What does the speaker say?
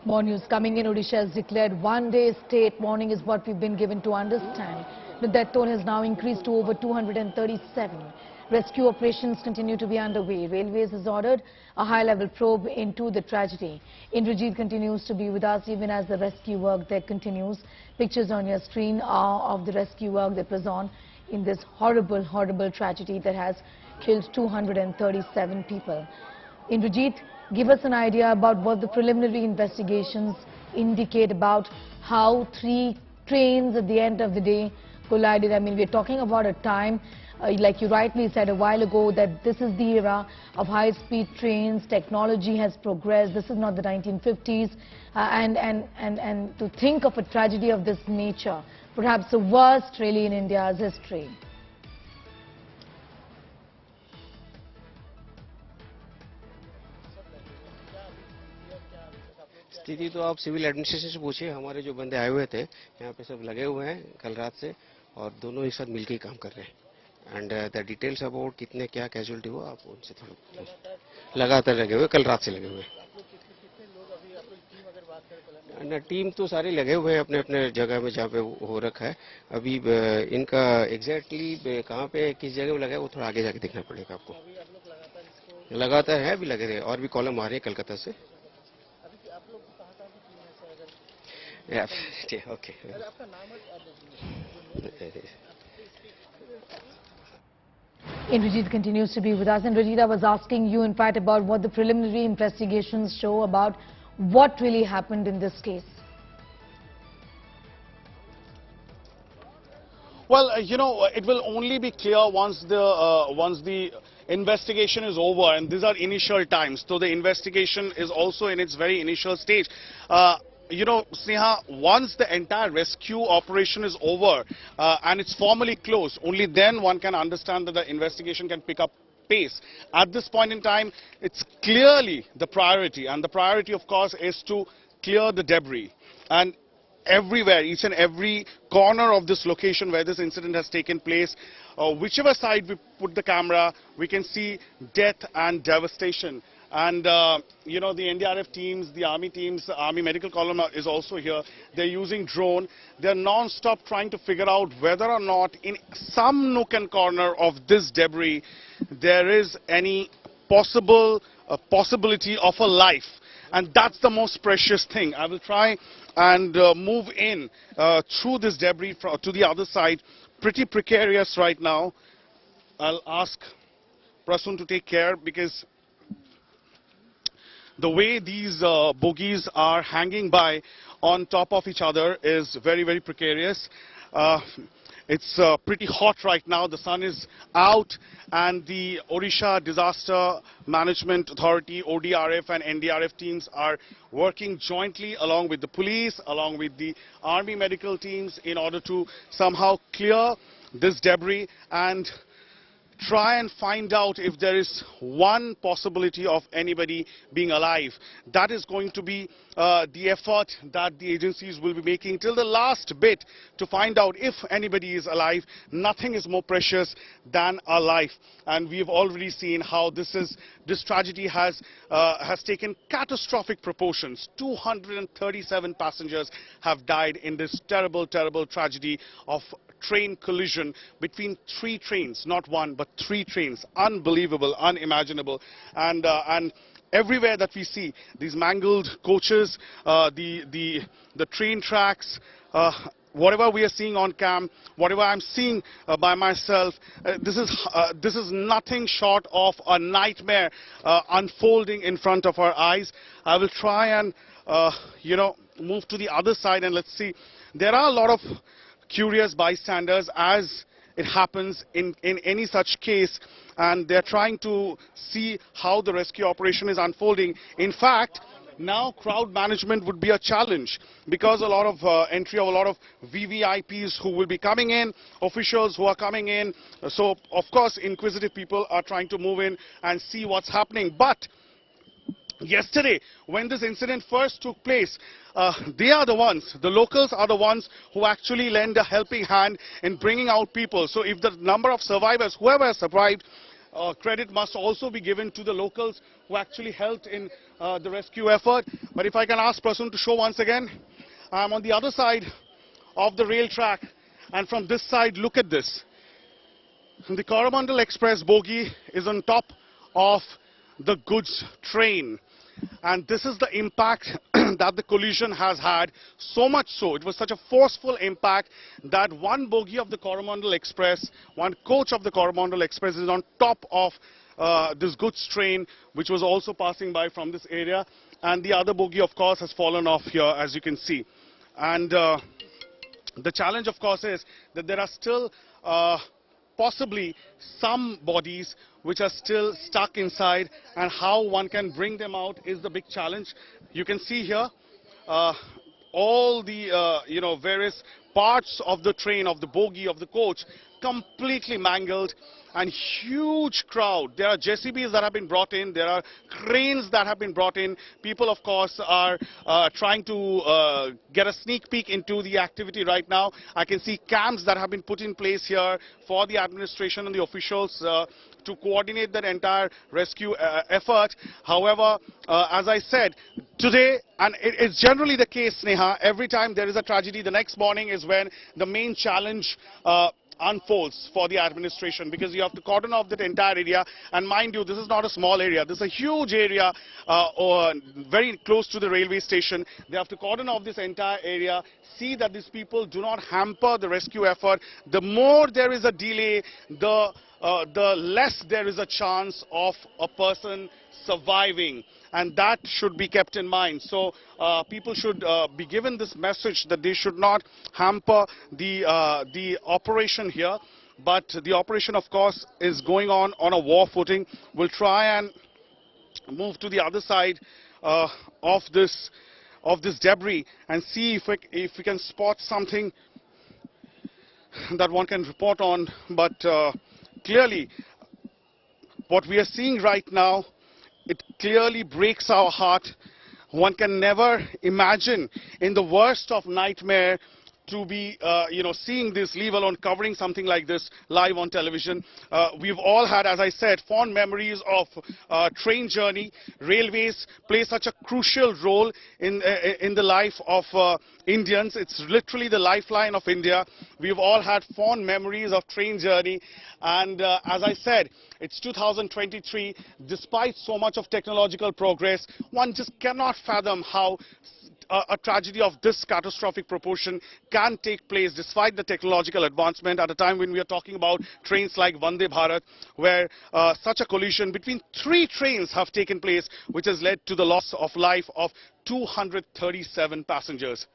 More news coming in. Odisha has declared one-day state mourning is what we've been given to understand. The death toll has now increased to over 237. Rescue operations continue to be underway. Railways has ordered a high-level probe into the tragedy. Indrajit continues to be with us even as the rescue work there continues. Pictures on your screen are of the rescue work that was on in this horrible, horrible tragedy that has killed 237 people. Indrajit, give us an idea about what the preliminary investigations indicate about how 3 trains at the end of the day collided. I mean, we're talking about a time, like you rightly said a while ago, that this is the era of high-speed trains. Technology has progressed. This is not the 1950s. And to think of a tragedy of this nature, perhaps the worst really in India's history. स्थिति तो आप civil administration से पूछिए। हमारे जो बंदे आए हुए थे यहाँ पे सब लगे हुए हैं कल रात से और दोनों एक साथ मिलकर काम कर रहे हैं। एंड द डिटेल्स अबाउट कितने क्या कैजुअलिटी हुआ आप उनसे थोड़ा लगातार लगे हुए, कल रात से लगे हुए। एंड टीम तो सारे लगे हुए हैं अपने अपने जगह में जहाँ पे हो रखा है। अभी इनका एग्जैक्टली कहाँ पे किस जगह में लगा है वो थोड़ा आगे जाके देखना पड़ेगा आपको। लगातार है, अभी लगे रहे और भी कॉलम आ रहे हैं कलकत्ता से। Yeah, okay. Indrajit continues to be with us. Indrajit, I was asking you, in fact, about what the preliminary investigations show about what really happened in this case. Well, you know, it will only be clear once the investigation is over, and these are initial times. So the investigation is also in its very initial stage. You know, Sneha, once the entire rescue operation is over and it's formally closed, only then one can understand that the investigation can pick up pace. At this point in time, it's clearly the priority, and the priority, of course, is to clear the debris. And everywhere, each and every corner of this location where this incident has taken place, whichever side we put the camera, we can see death and devastation. And, you know, the NDRF teams, the Army teams, Army Medical Column is also here. They're using drone. They're non-stop trying to figure out whether or not in some nook and corner of this debris there is any possibility of a life. And that's the most precious thing. I will try and move in through this debris to the other side. Pretty precarious right now. I'll ask Prasun to take care because the way these bogies are hanging by on top of each other is very, very precarious. It's pretty hot right now. The sun is out, and the Odisha Disaster Management Authority, ODRF and NDRF teams are working jointly along with the police, along with the Army medical teams in order to somehow clear this debris and try and find out if there is one possibility of anybody being alive. That is going to be the effort that the agencies will be making till the last bit to find out if anybody is alive. Nothing is more precious than a life. And we've already seen how this tragedy has taken catastrophic proportions. 237 passengers have died in this terrible, terrible tragedy of train collision between 3 trains, not one but 3 trains. Unbelievable, unimaginable. And everywhere that we see these mangled coaches, the train tracks, whatever we are seeing on cam, whatever I'm seeing by myself, this is nothing short of a nightmare unfolding in front of our eyes. I will try and you know, move to the other side and let's see. There are a lot of curious bystanders, as it happens in any such case, and they're trying to see how the rescue operation is unfolding. In fact, now crowd management would be a challenge because a lot of entry of a lot of VVIPs who will be coming in, officials who are coming in. So, of course, inquisitive people are trying to move in and see what's happening. But yesterday, when this incident first took place, they are the ones, the locals are the ones who actually lend a helping hand in bringing out people. So if the number of survivors, whoever has survived, credit must also be given to the locals who actually helped in the rescue effort. But if I can ask Prasun to show once again, I'm on the other side of the rail track, and from this side, look at this. The Coromandel Express bogie is on top of the goods train, and this is the impact that the collision has had. So much so, it was such a forceful impact that one bogie of the Coromandel Express, one coach of the Coromandel Express is on top of this goods train, which was also passing by from this area, and the other bogie, of course, has fallen off here, as you can see. And the challenge, of course, is that there are still possibly some bodies which are still stuck inside, and how one can bring them out is the big challenge. You can see here all the various parts of the train, of the bogie, of the coach, completely mangled, and huge crowd. There are JCBs that have been brought in, there are cranes that have been brought in. People, of course, are trying to get a sneak peek into the activity right now. I can see camps that have been put in place here for the administration and the officials to coordinate that entire rescue effort. However, as I said, today, and it's generally the case, Sneha, every time there is a tragedy, the next morning is when the main challenge unfolds for the administration, because you have to cordon off that entire area. And mind you, this is not a small area, this is a huge area very close to the railway station. They have to cordon off this entire area, see that these people do not hamper the rescue effort. The more there is a delay, the less there is a chance of a person surviving, and that should be kept in mind. So people should be given this message that they should not hamper the operation here. But the operation, of course, is going on a war footing. We'll try and move to the other side of this debris and see if we can spot something that one can report on. But clearly, what we are seeing right now, it clearly breaks our heart. One can never imagine, in the worst of nightmare, to be seeing this, leave alone covering something like this live on television. We've all had, as I said, fond memories of train journey. Railways play such a crucial role in the life of Indians. It's literally the lifeline of India. We've all had fond memories of train journey, and as I said, it's 2023. Despite so much of technological progress, one just cannot fathom how a tragedy of this catastrophic proportion can take place despite the technological advancement at a time when we are talking about trains like Vande Bharat, where such a collision between 3 trains have taken place, which has led to the loss of life of 237 passengers.